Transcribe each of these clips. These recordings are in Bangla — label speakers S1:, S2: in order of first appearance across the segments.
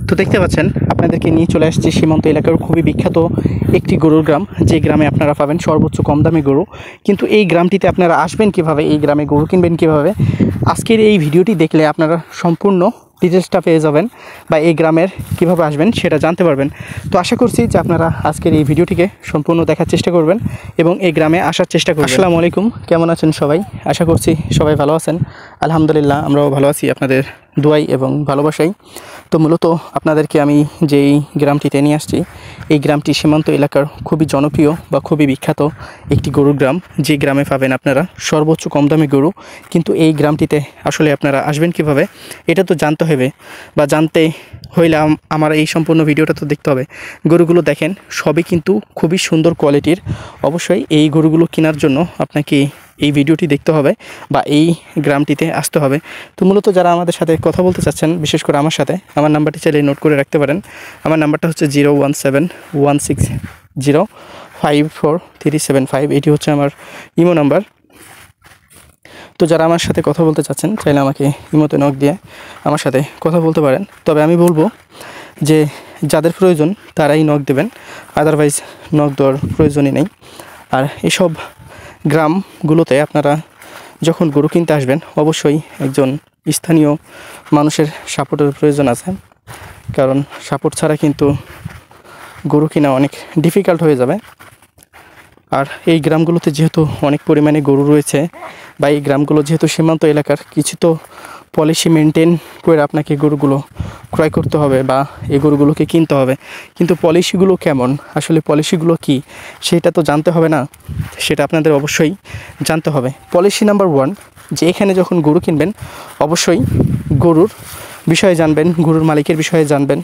S1: তো দেখতে পাচ্ছেন আপনাদেরকে নিয়ে চলে আসছি সীমান্ত এলাকার খুবই বিখ্যাত একটি গরুর গ্রাম, যে গ্রামে আপনারা পাবেন সর্বোচ্চ কম দামি গরু। কিন্তু এই গ্রামটিতে আপনারা আসবেন কিভাবে, এই গ্রামে গরু কিনবেন কিভাবে, আজকের এই ভিডিওটি দেখলে আপনারা সম্পূর্ণ ডিটেলসটা পেয়ে যাবেন, বা এই গ্রামের কিভাবে আসবেন সেটা জানতে পারবেন। তো আশা করছি যে আপনারা আজকের এই ভিডিওটিকে সম্পূর্ণ দেখার চেষ্টা করবেন এবং এই গ্রামে আসার চেষ্টা করবেন। আসসালামু আলাইকুম, কেমন আছেন সবাই? আশা করছি সবাই ভালো আছেন। আলহামদুলিল্লাহ, আমরাও ভালো আছি আপনাদের দোয়াই এবং ভালোবাসাই। তো মূলত আপনাদেরকে আমি যেই গ্রামটিতে নিয়ে আসছি, এই গ্রামটি সীমান্ত এলাকার খুবই জনপ্রিয় বা খুবই বিখ্যাত একটি গরুর গ্রাম, যে গ্রামে পাবেন আপনারা সর্বোচ্চ কম দামি গরু। কিন্তু এই গ্রামটিতে আসলে আপনারা আসবেন কিভাবে এটা তো জানতে হবে, বা জানতে হইলে আমার এই সম্পূর্ণ ভিডিওটা তো দেখতে হবে। গরুগুলো দেখেন সবই কিন্তু খুবই সুন্দর কোয়ালিটির। অবশ্যই এই গরুগুলো কেনার জন্য আপনাকে এই ভিডিওটি দেখতে হবে বা এই গ্রামটিতে আসতে হবে। তো মূলত যারা আমাদের সাথে কথা বলতে চাচ্ছেন, বিশেষ করে আমার সাথে, আমার নাম্বারটি চাইলে নোট করে রাখতে পারেন। আমার নাম্বারটা হচ্ছে 0171605437 এটি হচ্ছে আমার ইমো নাম্বার। তো যারা আমার সাথে কথা বলতে চাচ্ছেন চাইলে আমাকে ইমোতে নক দিয়ে আমার সাথে কথা বলতে পারেন। তবে আমি বলবো যে যাদের প্রয়োজন তারাই নক দেবেন, আদারওয়াইজ নক দেওয়ার প্রয়োজনই নেই। আর এসব গ্রামগুলোতে আপনারা যখন গরু কিনতে আসবেন অবশ্যই একজন স্থানীয় মানুষের সাপোর্টের প্রয়োজন আছে, কারণ সাপোর্ট ছাড়া কিন্তু গরু কিনা অনেক ডিফিকাল্ট হয়ে যাবে। আর এই গ্রামগুলোতে যেহেতু অনেক পরিমাণে গরু রয়েছে, বা এই গ্রামগুলো যেহেতু সীমান্ত এলাকার, কিছু তো পলিসি মেনটেন করে আপনাকে গরুগুলো ক্রয় করতে হবে বা এই গরুগুলোকে কিনতে হবে। কিন্তু পলিসিগুলো কেমন, আসলে পলিসিগুলো কি সেটা তো জানতে হবে না, সেটা আপনাদের অবশ্যই জানতে হবে। পলিসি নাম্বার 1, যে এখানে যখন গরু কিনবেন অবশ্যই গরুর বিষয়ে জানবেন, গরুর মালিকের বিষয়ে জানবেন,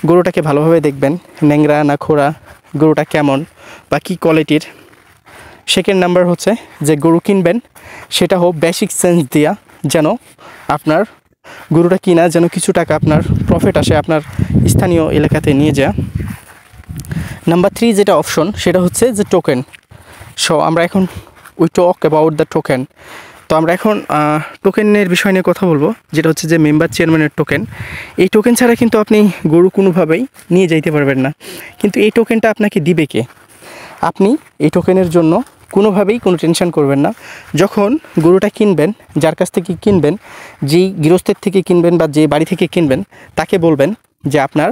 S1: গরুটাকে ভালোভাবে দেখবেন, ন্যাংরা না খোড়া, গরুটা কেমন বা কী কোয়ালিটির। সেকেন্ড নাম্বার হচ্ছে যে গরু কিনবেন সেটা হোক বেসিক সেন্স দিয়া, যেন আপনার গরুটা কিনা যেন কিছু টাকা আপনার প্রফিট আসে আপনার স্থানীয় এলাকাতে নিয়ে যা। নাম্বার 3 যেটা অপশন সেটা হচ্ছে যে টোকেন। সো আমরা এখন we talk about the token. তো আমরা এখন টোকেনের বিষয় নিয়ে কথা বলবো, যেটা হচ্ছে যে মেম্বার চেয়ারম্যানের টোকেন। এই টোকেন ছাড়া কিন্তু আপনি গরু কোনোভাবেই নিয়ে যাইতে পারবেন না। কিন্তু এই টোকেনটা আপনাকে দিবে কে? আপনি এই টোকেনের জন্য কোনোভাবেই কোনো টেনশন করবেন না। যখন গরুটা কিনবেন, যার কাছ থেকে কিনবেন, যেই গৃহস্থের থেকে কিনবেন বা যে বাড়ি থেকে কিনবেন, তাকে বলবেন যে আপনার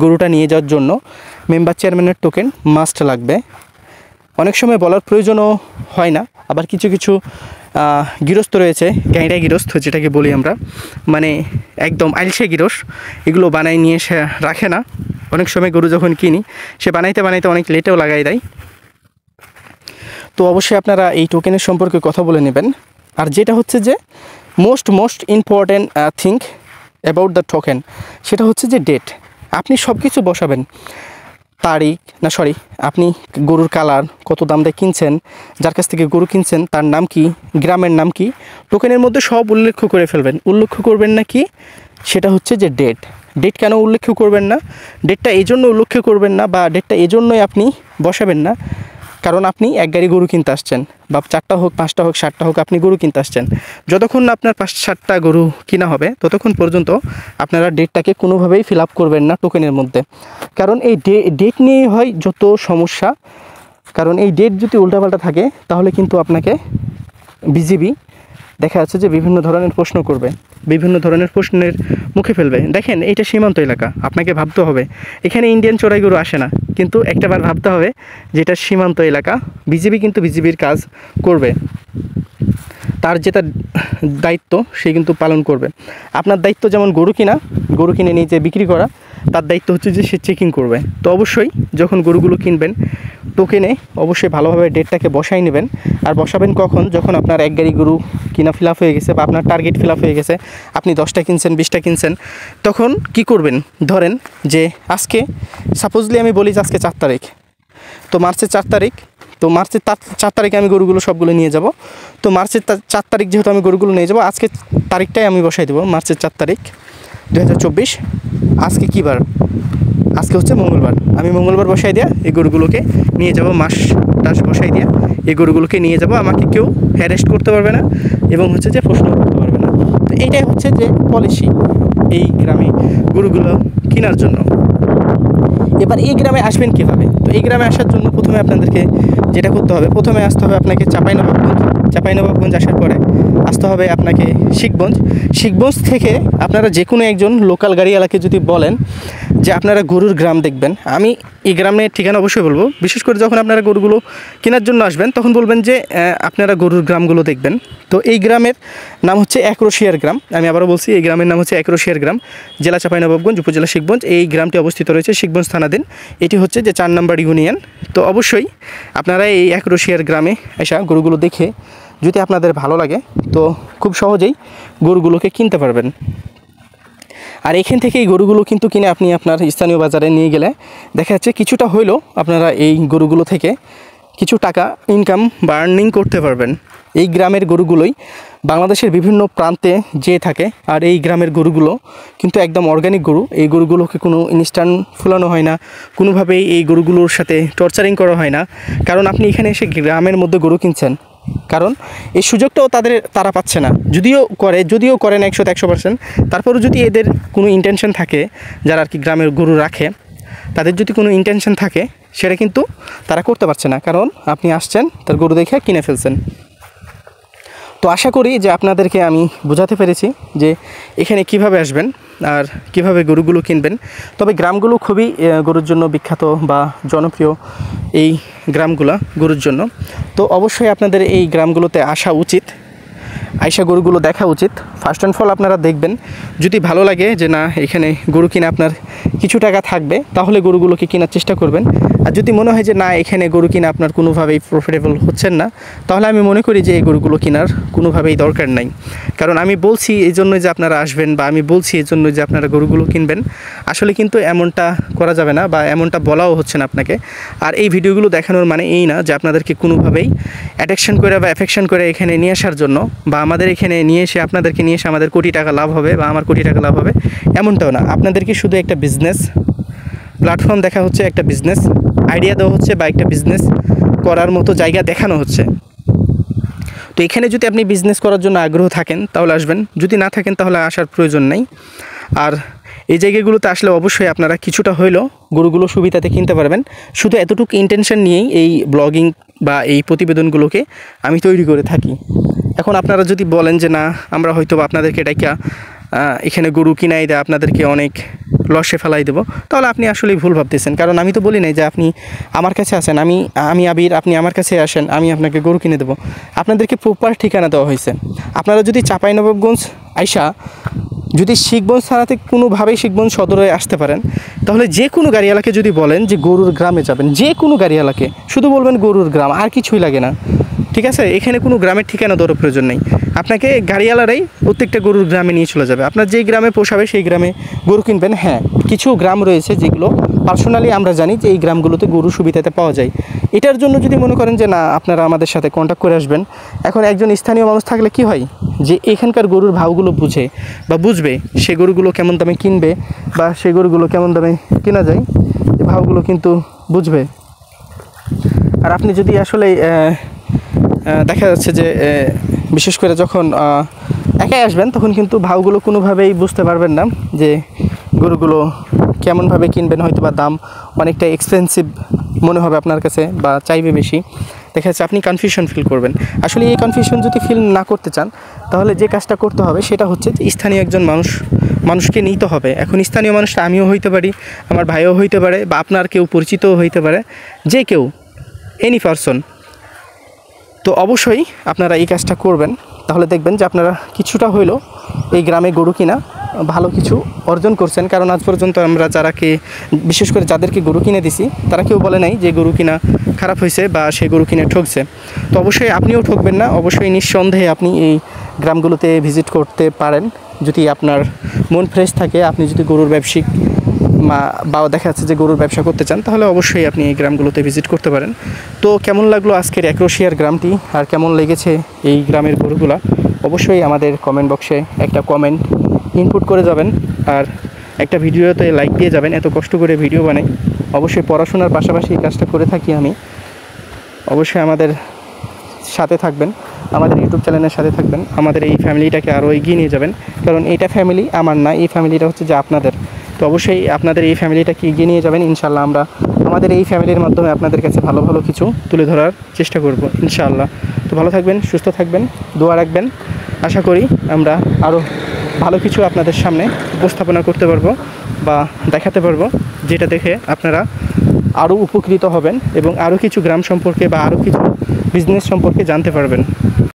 S1: গরুটা নিয়ে যাওয়ার জন্য মেম্বার চেয়ারম্যানের টোকেন মাস্ট লাগবে। অনেক সময় বলার প্রয়োজনও হয় না, আবার কিছু কিছু গৃহস্থ রয়েছে, গাঁইড়া গৃহস্থ যেটাকে বলি আমরা, মানে একদম আইলসে গৃহস্থ, এগুলো বানাই নিয়ে সে রাখে না। অনেক সময় গরু যখন কিনি সে বানাইতে বানাইতে অনেক লেটেও লাগাই দেয়। তো অবশ্যই আপনারা এই টোকেনের সম্পর্কে কথা বলে নেবেন। আর যেটা হচ্ছে যে most important thing about the token, সেটা হচ্ছে যে ডেট। আপনি সব কিছু বসাবেন, তারিখ না সরি আপনি গরুর কালার, কত দাম দিয়ে কিনছেন, যার কাছ থেকে গরু কিনছেন তার নাম কি, গ্রামের নাম কি, টোকেনের মধ্যে সব উল্লেখ করে ফেলবেন। উল্লেখ করবেন না কি, সেটা হচ্ছে যে ডেট। ডেট কেন উল্লেখ করবেন না? ডেটটা এই জন্য উল্লেখ করবেন না, বা ডেটটা এই জন্যই আপনি বসাবেন না, কারণ আপনি এক গাড়ি গরু কিনতে আসছেন, বা 4টা হোক 5টা হোক 7টা হোক আপনি গরু কিনতে আসছেন। যতক্ষণ না আপনার 5-7টা গরু কিনা হবে ততক্ষণ পর্যন্ত আপনারা ডেটটাকে কোনোভাবেই ফিল আপ করবেন না টোকেনের মধ্যে, কারণ এই ডেট নিয়ে হয় যত সমস্যা। কারণ এই ডেট যদি উল্টাপাল্টা থাকে তাহলে কিন্তু আপনাকে বিজিবি দেখা যাচ্ছে যে বিভিন্ন ধরনের প্রশ্ন করবে, বিভিন্ন ধরনের প্রশ্নের মুখে ফেলবে। দেখেন এটা সীমান্ত এলাকা, আপনাকে ভাবতে হবে এখানে ইন্ডিয়ান চড়াই গরু আসে না, কিন্তু একটাবার ভাবতে হবে যে এটা সীমান্ত এলাকা, বিজিবি কিন্তু বিজিবির কাজ করবে, তার যেটা দায়িত্ব সে কিন্তু পালন করবে। আপনার দায়িত্ব যেমন গরু কিনে নিয়ে যে বিক্রি করা, তার দায়িত্ব হচ্ছে যে সে চেকিং করবে। তো অবশ্যই যখন গরুগুলো কিনবেন টোকেনে অবশ্যই ভালোভাবে ডেটটাকে বসাই নেবেন। আর বসাবেন কখন? যখন আপনার এক গাড়ি গরু কিনা ফিল আপ হয়ে গেছে, বা আপনার টার্গেট ফিল আপ হয়ে গেছে, আপনি 10টা কিনছেন 20টা কিনছেন, তখন কি করবেন? ধরেন যে আজকে সাপোজলি আমি বলি যে আজকে 4 তারিখ, তো মার্চের 4 তারিখ, তো মার্চের 4 তারিখে আমি গরুগুলো সবগুলো নিয়ে যাব। তো মার্চের 4 তারিখ যেহেতু আমি গরুগুলো নিয়ে যাব, আজকে তারিখটাই আমি বসাই দেবো, মার্চের 4 তারিখ 2024। আজকে কী বার? আজকে হচ্ছে মঙ্গলবার। আমি মঙ্গলবার বসাই দেওয়া এই গরুগুলোকে নিয়ে যাব, মাস বসাই দেওয়া এই গরুগুলোকে নিয়ে যাব। আমাকে কেউ হ্যারেস্ট করতে পারবে না এবং হচ্ছে যে প্রশ্ন করতে পারবে না। তো এইটাই হচ্ছে যে পলিসি এই গ্রামে গরুগুলো কেনার জন্য। এবার এই গ্রামে আসবেন কীভাবে? তো এই গ্রামে আসার জন্য প্রথমে আপনাদেরকে যেটা করতে হবে, প্রথমে আসতে হবে আপনাকে চাঁপাইনবাবগঞ্জ আসার পরে আসতে হবে আপনাকে শিখগঞ্জ থেকে আপনারা যে কোনো একজন লোকাল গাড়িওয়ালাকে যদি বলেন যে আপনারা গরুর গ্রাম দেখবেন, আমি এই গ্রামের ঠিকানা অবশ্যই বলবো। বিশেষ করে যখন আপনারা গরুগুলো কেনার জন্য আসবেন তখন বলবেন যে আপনারা গরুর গ্রামগুলো দেখবেন। তো এই গ্রামের নাম হচ্ছে একরশিয়ার গ্রাম। আমি আবারও বলছি, এই গ্রামের নাম হচ্ছে একরশিয়ার গ্রাম, জেলা চাঁপাইনবাবগঞ্জ, উপজেলা শিখগঞ্জ। এই গ্রামটি অবস্থিত রয়েছে শিখগঞ্জ থানাধীন। এটি হচ্ছে যে 4 নম্বর ইউনিয়ন। তো অবশ্যই আপনারা এই একরশিয়ার গ্রামে এসে গরুগুলো দেখে যদি আপনাদের ভালো লাগে তো খুব সহজেই গরুগুলোকে কিনতে পারবেন। আর এখান থেকে এই গরুগুলো কিন্তু কিনে আপনি আপনার স্থানীয় বাজারে নিয়ে গেলে দেখা যাচ্ছে কিছুটা হইলেও আপনারা এই গরুগুলো থেকে কিছু টাকা ইনকাম বা আর্নিং করতে পারবেন। এই গ্রামের গরুগুলোই বাংলাদেশের বিভিন্ন প্রান্তে যেয়ে থাকে। আর এই গ্রামের গরুগুলো কিন্তু একদম অর্গানিক গরু। এই গরুগুলোকে কোনো ইনস্ট্যান্ট ফুলানো হয় না, কোনোভাবেই এই গরুগুলোর সাথে টর্চারিং করা হয় না। কারণ আপনি এখানে এসে গ্রামের মধ্যে গরু কিনছেন, কারণ এই সুযোগটাও তারা পাচ্ছে না। যদিও করেন 100%, তারপরেও যদি এদের কোনো ইন্টেনশন থাকে, যারা আর কি গ্রামের গরু রাখে, তাদের যদি কোনো ইন্টেনশন থাকে সেটা কিন্তু তারা করতে পারছে না। কারণ আপনি আসছেন, তার গরু দেখে কিনে ফেলছেন। তো আশা করি যে আপনাদেরকে আমি বোঝাতে পেরেছি যে এখানে কিভাবে আসবেন আর কিভাবে গরুগুলো কিনবেন। তবে গ্রামগুলো খুবই গরুর জন্য বিখ্যাত বা জনপ্রিয়, এই গ্রামগুলো গরুর জন্য। তো অবশ্যই আপনাদের এই গ্রামগুলোতে আসা উচিত, আইসা গরুগুলো দেখা উচিত। ফার্স্ট অ্যান্ড ফল আপনারা দেখবেন, যদি ভালো লাগে যে না এখানে গরু কিনে আপনার কিছু টাকা থাকবে, তাহলে গরুগুলোকে কেনার চেষ্টা করবেন। আর যদি মনে হয় যে না এখানে গরু কিনে আপনার কোনোভাবেই প্রফিটেবল হচ্ছেন না, তাহলে আমি মনে করি যে এই গরুগুলো কেনার কোনোভাবেই দরকার নাই। কারণ আমি বলছি এই জন্যই যে আপনারা আসবেন, বা আমি বলছি এই জন্যই যে আপনারা গরুগুলো কিনবেন। আসলে কিন্তু এমনটা করা যাবে না, বা এমনটা বলাও হচ্ছে না আপনাকে। আর এই ভিডিওগুলো দেখানোর মানে এই না যে আপনাদেরকে কোনোভাবেই অ্যাট্রাকশন করে বা অ্যাফেকশন করে এখানে নিয়ে আসার জন্য, বা আমাদের এখানে নিয়ে এসে আপনাদেরকে নিয়ে এসে আমাদের কোটি টাকা লাভ হবে বা আমার কোটি টাকা লাভ হবে, এমনটাও না। আপনাদেরকে শুধু একটা বিজনেস প্ল্যাটফর্ম দেখা হচ্ছে, একটা বিজনেস আইডিয়া দেওয়া হচ্ছে, বা একটা বিজনেস করার মতো জায়গা দেখানো হচ্ছে। তো এখানে যদি আপনি বিজনেস করার জন্য আগ্রহ থাকেন তাহলে আসবেন, যদি না থাকেন তাহলে আসার প্রয়োজন নেই। আর এই জায়গাগুলোতে আসলে অবশ্যই আপনারা কিছুটা হইলেও গরুগুলো সুবিধাতে কিনতে পারবেন। শুধু এতটুকু ইন্টেনশন নিয়েই এই ব্লগিং বা এই প্রতিবেদনগুলোকে আমি তৈরি করে থাকি। এখন আপনারা যদি বলেন যে না আমরা হয়তো আপনাদেরকে ডাইকা এখানে গরু কিনাই দেয় আপনাদেরকে অনেক লসে ফেলাই দেবো, তাহলে আপনি আসলেই ভুল ভাবতেছেন। কারণ আমি তো বলি নাই যে আপনি আমার কাছে আসেন, আমি আবির, আপনি আমার কাছে আসেন, আমি আপনাকে গরু কিনে দেবো। আপনাদেরকে প্রপার ঠিকানা দেওয়া হয়েছে। আপনারা যদি চাঁপাইনবাবগঞ্জ আইসা যদি শিখগঞ্জ থানাতে কোনোভাবেই শিখগঞ্জ সদরে আসতে পারেন, তাহলে যে কোনো গাড়িওয়ালাকে যদি বলেন যে গরুর গ্রামে যাবেন, যে কোনো গাড়িওয়ালাকে শুধু বলবেন গরুর গ্রাম, আর কিছুই লাগে না। ঠিক আছে, এখানে কোনো গ্রামের ঠিকানা দেওয়ার প্রয়োজন নেই। আপনাকে গাড়িওয়ালারাই প্রত্যেকটা গরুর গ্রামে নিয়ে চলে যাবে। আপনার যেই গ্রামে পোষাবে সেই গ্রামে গরু কিনবেন। হ্যাঁ, কিছু গ্রাম রয়েছে যেগুলো পার্সোনালি আমরা জানি যে এই গ্রামগুলোতে গরু সুবিধাতে পাওয়া যায়। এটার জন্য যদি মনে করেন যে না আপনারা আমাদের সাথে কন্ট্যাক্ট করে আসবেন, এখন একজন স্থানীয় মানুষ থাকলে কি হয় যে এখানকার গরুর ভাওগুলো বুঝে বা বুঝবে, সে গরুগুলো কেমন দামে কিনবে বা সে গরুগুলো কেমন দামে কেনা যায়, এই ভাওগুলো কিন্তু বুঝবে। আর আপনি যদি আসলে দেখা যাচ্ছে যে বিশেষ করে যখন একাই আসবেন তখন কিন্তু ভাওগুলো কোনোভাবেই বুঝতে পারবেন না যে গরুগুলো কেমনভাবে কিনবেন। হয়তো বা দাম অনেকটা এক্সপেন্সিভ মনে হবে আপনার কাছে বা চাইবে বেশি, দেখা যাচ্ছে আপনি কনফিউশন ফিল করবেন। আসলে এই কনফিউশন যদি ফিল না করতে চান তাহলে যে কাজটা করতে হবে সেটা হচ্ছে যে স্থানীয় একজন মানুষকে নিতে হবে। এখন স্থানীয় মানুষটা আমিও হইতে পারি, আমার ভাইও হইতে পারে, বা আপনার কেউ পরিচিতও হইতে পারে, যে কেউ, এনি পারসন। তো অবশ্যই আপনারা এই কাজটা করবেন, তাহলে দেখবেন যে আপনারা কিছুটা হইলেও এই গ্রামে গরু কিনা ভালো কিছু অর্জন করছেন। কারণ আজ পর্যন্ত আমরা বিশেষ করে যাদেরকে গরু কিনে দিছি তারা কেউ বলে নাই যে গরু কিনা খারাপ হয়েছে বা সে গরু কিনে ঠকছে। তো অবশ্যই আপনিও ঠকবেন না। অবশ্যই নিঃসন্দেহে আপনি এই গ্রামগুলোতে ভিজিট করতে পারেন যদি আপনার মন ফ্রেশ থাকে। আপনি যদি গরুর ব্যবসায়িক বা দেখা যাচ্ছে যে গরুর ব্যবসা করতে চান, তাহলে অবশ্যই আপনি এই গ্রামগুলোতে ভিজিট করতে পারেন। তো কেমন লাগলো আজকের একরশিয়ার গ্রামটি, আর কেমন লেগেছে এই গ্রামের গরুগুলা, অবশ্যই আমাদের কমেন্ট বক্সে একটা কমেন্ট ইনপুট করে যাবেন। আর একটা ভিডিওতে লাইক দিয়ে যাবেন। এত কষ্ট করে ভিডিও বানাই, অবশ্যই পড়াশোনার পাশাপাশি এই কাজটা করে থাকি আমি। অবশ্যই আমাদের সাথে থাকবেন, আমাদের ইউটিউব চ্যানেলের সাথে থাকবেন, আমাদের এই ফ্যামিলিটাকে আরও এগিয়ে নিয়ে যাবেন। কারণ এইটা ফ্যামিলি আমার না, এই ফ্যামিলিটা হচ্ছে যে আপনাদের। তো অবশ্যই আপনাদের এই ফ্যামিলিটাকে এগিয়ে নিয়ে যাবেন। ইনশাআল্লাহ আমরা আমাদের এই ফ্যামিলির মাধ্যমে আপনাদের কাছে ভালো ভালো কিছু তুলে ধরার চেষ্টা করব ইনশাআল্লাহ। তো ভালো থাকবেন, সুস্থ থাকবেন, দোয়া রাখবেন। আশা করি আমরা আরও ভালো কিছু আপনাদের সামনে উপস্থাপনা করতে পারবো বা দেখাতে পারবো, যেটা দেখে আপনারা আরও উপকৃত হবেন এবং আরও কিছু গ্রাম সম্পর্কে বা আরও কিছু বিজনেস সম্পর্কে জানতে পারবেন।